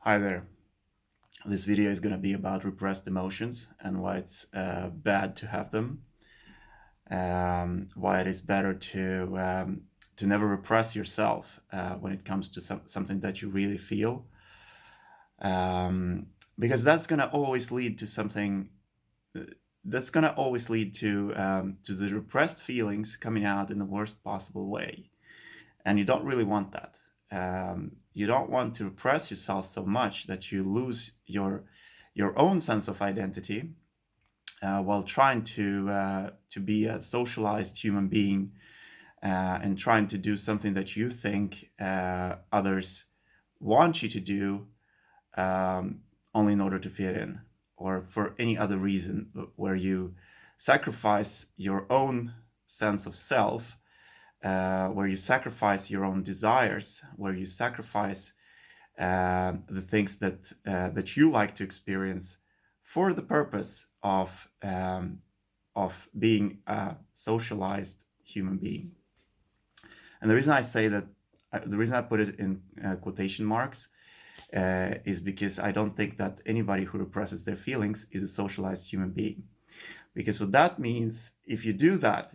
Hi there. This video is going to be about repressed emotions and why it's bad to have them. Why it is better to never repress yourself when it comes to something that you really feel, because that's going to always lead to something. That's going to always lead to the repressed feelings coming out in the worst possible way, and you don't really want that. You don't want to repress yourself so much that you lose your own sense of identity while trying to be a socialized human being and trying to do something that you think others want you to do, only in order to fit in, or for any other reason where you sacrifice your own sense of self, where you sacrifice your own desires, where you sacrifice the things that you like to experience for the purpose of being a socialized human being. And the reason I say that, the reason I put it in quotation marks, is because I don't think that anybody who represses their feelings is a socialized human being. Because what that means, if you do that,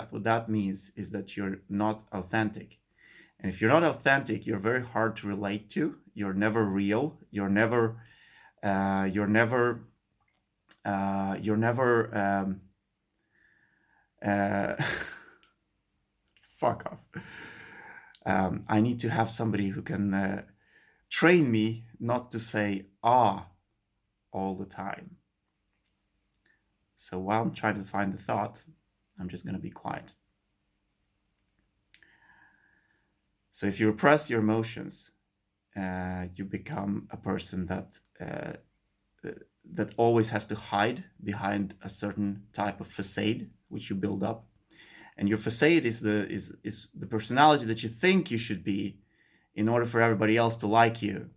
what that means is that you're not authentic. And if you're not authentic, you're very hard to relate to. You're never real. You're never fuck off. I need to have somebody who can train me not to say all the time. So while I'm trying to find the thought, I'm just going to be quiet. So if you repress your emotions, you become a person that always has to hide behind a certain type of facade which you build up. And your facade is the personality that you think you should be in order for everybody else to like you.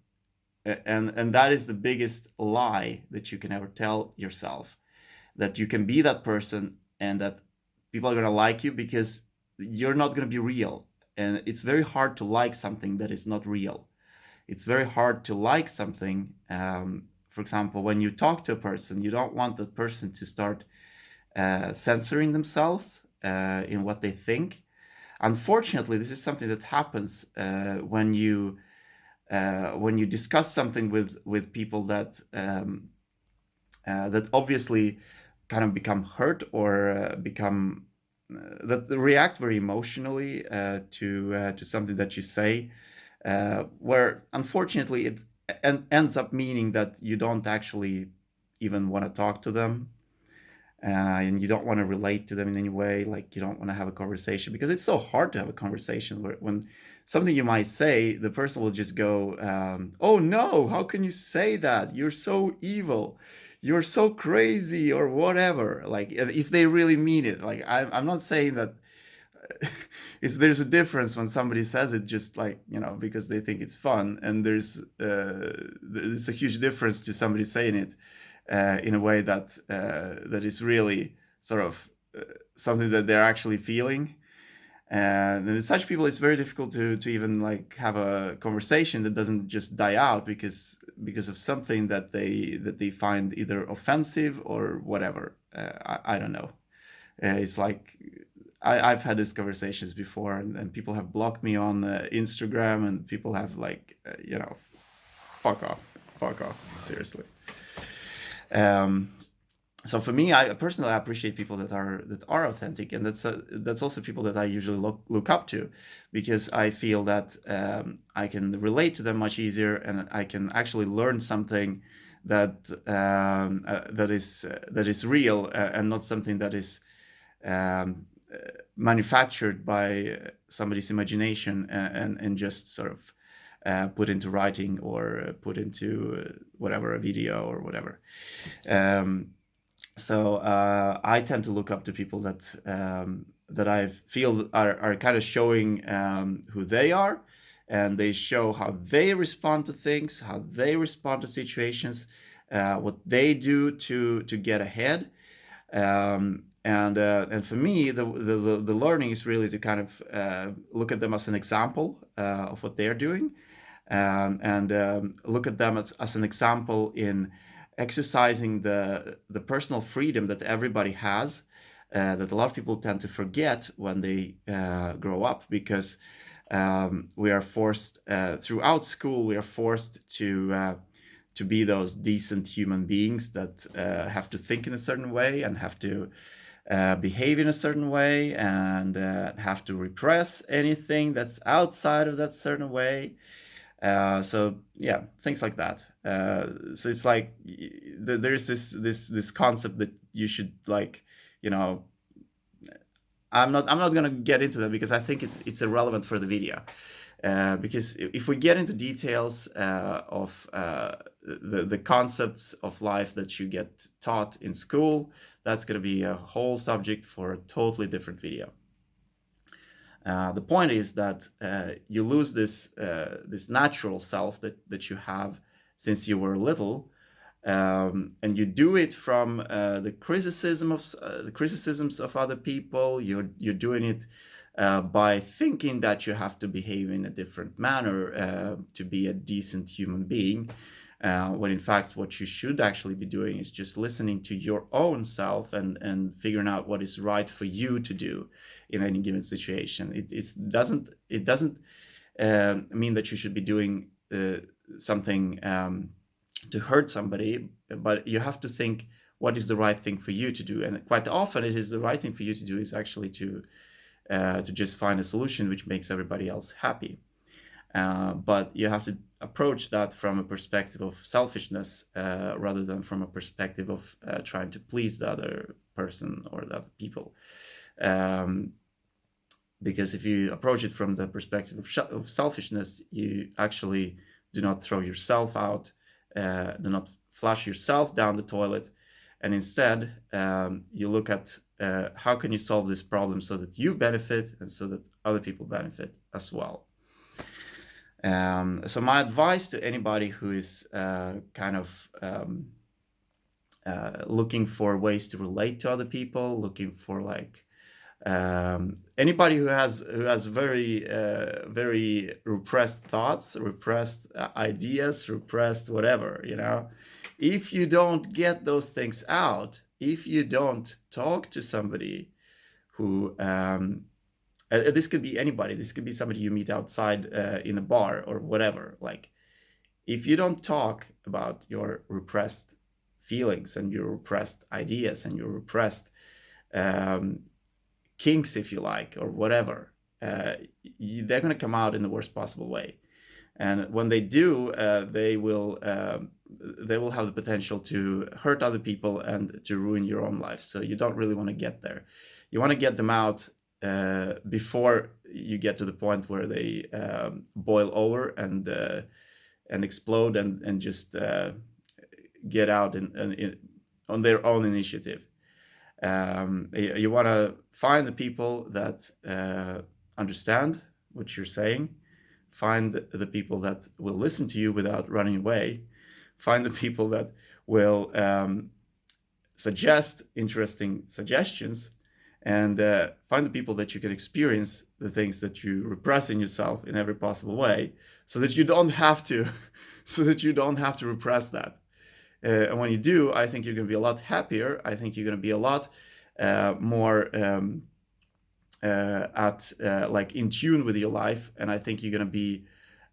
And that is the biggest lie that you can ever tell yourself, that you can be that person and that people are going to like you, because you're not going to be real. And it's very hard to like something that is not real. It's very hard to like something. For example, when you talk to a person, you don't want that person to start censoring themselves in what they think. Unfortunately, this is something that happens when you discuss something with people that that obviously kind of become hurt or become that react very emotionally to something that you say, where unfortunately it ends up meaning that you don't actually even want to talk to them, and you don't want to relate to them in any way. Like, you don't want to have a conversation, because it's so hard to have a conversation when something you might say, the person will just go, oh no, how can you say that? You're so evil, you're so crazy, or whatever. Like, if they really mean it. Like, I'm not saying that there's a difference when somebody says it just, like, because they think it's fun, and there's a huge difference to somebody saying it in a way that is really sort of something that they're actually feeling. And with such people, it's very difficult to even like have a conversation that doesn't just die out because of something that they find either offensive or whatever. I don't know. It's like I've had these conversations before, and people have blocked me on Instagram, and people have like, fuck off, seriously. So for me, I personally appreciate people that are authentic, and that's also people that I usually look up to, because I feel that I can relate to them much easier, and I can actually learn something that is real, and not something that is manufactured by somebody's imagination and just sort of put into writing or put into whatever, a video or whatever. So I tend to look up to people that I feel are kind of showing who they are, and they show how they respond to things, how they respond to situations, what they do to get ahead. And for me, the learning is really to kind of look at them as an example of what they're doing, and look at them as an example in exercising the personal freedom that everybody has, that a lot of people tend to forget when they grow up, because we are forced throughout school, we are forced to be those decent human beings that have to think in a certain way and have to behave in a certain way and have to repress anything that's outside of that certain way. So yeah, things like that. So it's like there's this concept that you should, like, you know, I'm not gonna get into that because I think it's irrelevant for the video. Because if we get into details of the concepts of life that you get taught in school, that's going to be a whole subject for a totally different video. The point is that you lose this natural self that you have since you were little, and you do it from the criticisms of other people. You're doing it by thinking that you have to behave in a different manner to be a decent human being, when in fact what you should actually be doing is just listening to your own self and figuring out what is right for you to do in any given situation. It doesn't mean that you should be doing something to hurt somebody, but you have to think what is the right thing for you to do. And quite often it is the right thing for you to do is actually to just find a solution which makes everybody else happy. But you have to approach that from a perspective of selfishness rather than from a perspective of trying to please the other person or the other people. Because if you approach it from the perspective of selfishness, you actually do not throw yourself out, do not flush yourself down the toilet, and instead you look at how can you solve this problem so that you benefit and so that other people benefit as well. So my advice to anybody who is kind of looking for ways to relate to other people, looking for like anybody who has very repressed thoughts, repressed ideas, repressed whatever, if you don't get those things out, if you don't talk to somebody who this could be anybody, this could be somebody you meet outside in a bar or whatever, like if you don't talk about your repressed feelings and your repressed ideas and your repressed kinks, if you like, or whatever, they're going to come out in the worst possible way. And when they do, they will have the potential to hurt other people and to ruin your own life. So you don't really want to get there. You want to get them out before you get to the point where they boil over and explode and just get out on their own initiative. You want to find the people that understand what you're saying, find the people that will listen to you without running away, find the people that will suggest interesting suggestions, and find the people that you can experience the things that you repress in yourself in every possible way, so that you don't have to repress that. And when you do, I think you're going to be a lot happier. I think you're going to be a lot more like in tune with your life, and I think you're going to be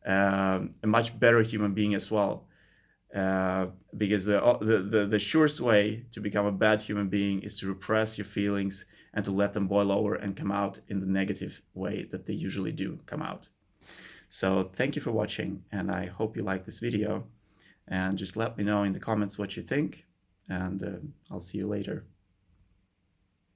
a much better human being as well. Because the surest way to become a bad human being is to repress your feelings and to let them boil over and come out in the negative way that they usually do come out. So thank you for watching, and I hope you like this video. And just let me know in the comments what you think, and I'll see you later.